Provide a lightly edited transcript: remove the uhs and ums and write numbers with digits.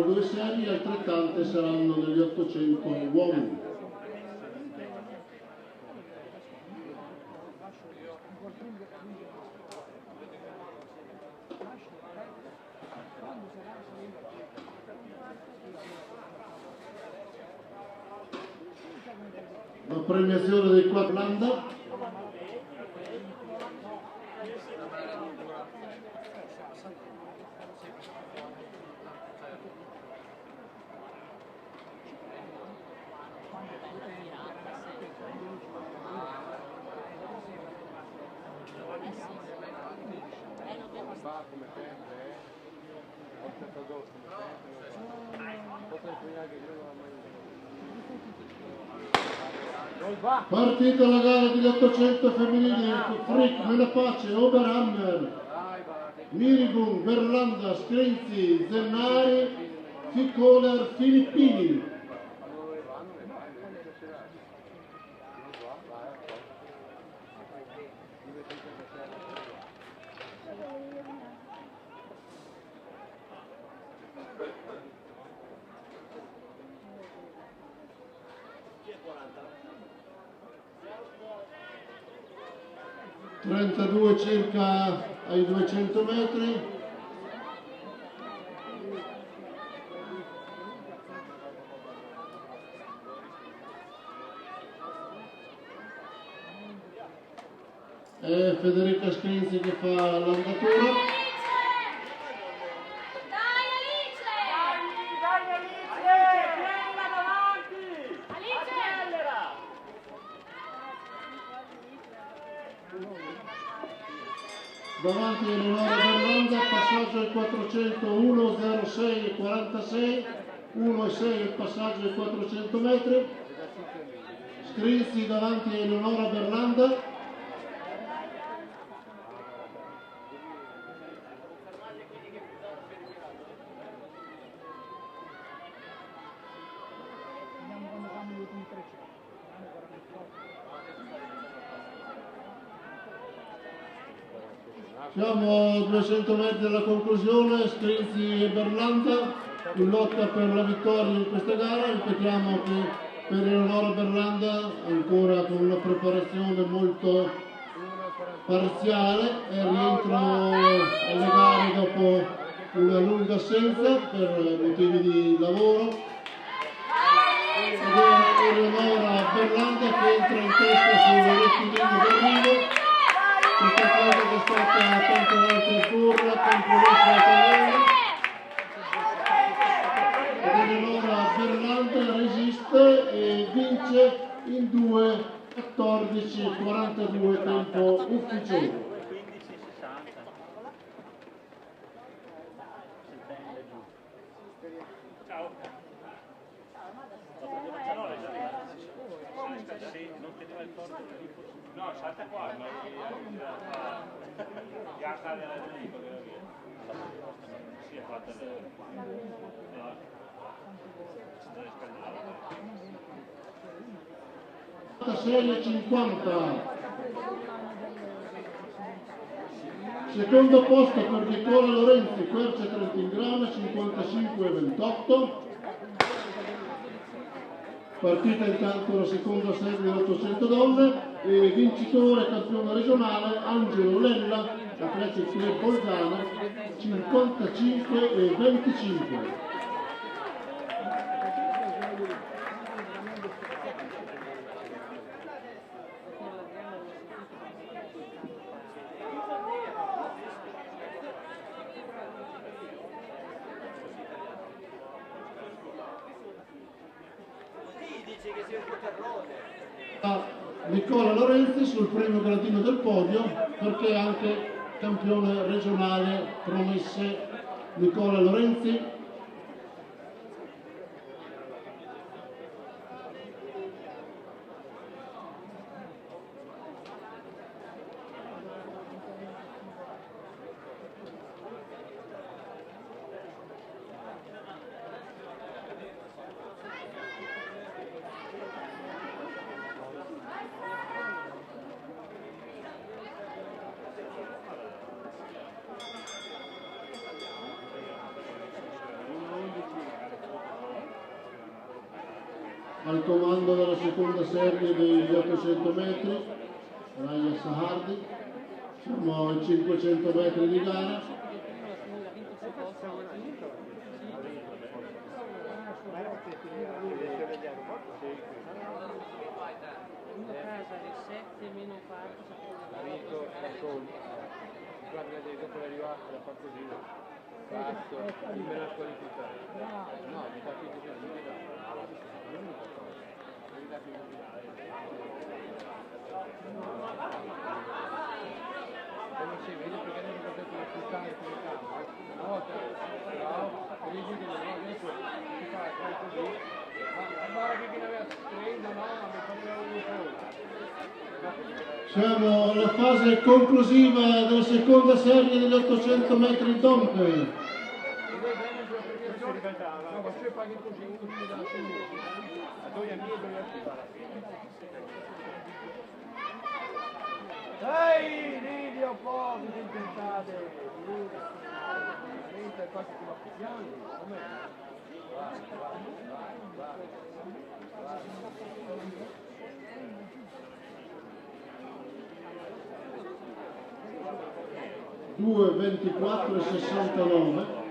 due serie, altrettante saranno negli 800 uomini. La premiazione dei Quadrando. Partita la gara degli 800 femminili, Frick, Menapace, Oberhammer, Miribung, Berlanda, Scrinzi, Zennari, Ficcoler, Filippini. Circa ai 200 metri. È Federica Scrinzi che fa l'andatura. Davanti Eleonora Berlanda, passaggio ai 400, 1.06 e 46, 1.6 il passaggio ai 400 metri. Scrinzi davanti a Eleonora Berlanda. Siamo a 200 metri dalla conclusione, Scrinzi e Berlanda in lotta per la vittoria in questa gara. Ripetiamo che per Eleonora Berlanda ancora con una preparazione molto parziale e rientro alle gare dopo una lunga assenza per motivi di lavoro. Ed è Eleonora Berlanda che entra in testa sul rettilineo d'arrivo. Questa cosa che è stata tante volte azzurra, controversa italiana. Ed Eleonora Berlanda resiste e vince in 2:14:42 tempo ufficioso. No, salta qua, ma gasta della via. Si è fatta la serie 50. Secondo posto per Nicola Lorenzi, Quercia Trentingrana, 55:28. Partita intanto la seconda serie dell'800 donne e vincitore campione regionale Angelo Lella, Athletic Club Bolzano, 55:25. Nicola Lorenzi sul primo gradino del podio perché è anche campione regionale promesse. Nicola Lorenzi. al comando della seconda serie degli 800 metri, Raya Sahardi. Siamo ai 500 metri di gara. Guarda, dopo l'arrivata la fa così, passo, me la squalificare. No, mi fa più così, non mi dà. Non si vede perché non mi potete ascoltare come cambio. Una volta, bravo, vedi che adesso si fa così, ma guarda che chi aveva preso, no, mi faceva un po'. Siamo alla fase conclusiva della seconda serie degli 800 metri dompe. No, ma se paghi così, non mi dà più. A due anni e due anni. Ehi, ridi un po', vi intentate. Mentre quasi come piani, com'è? Due 24,69.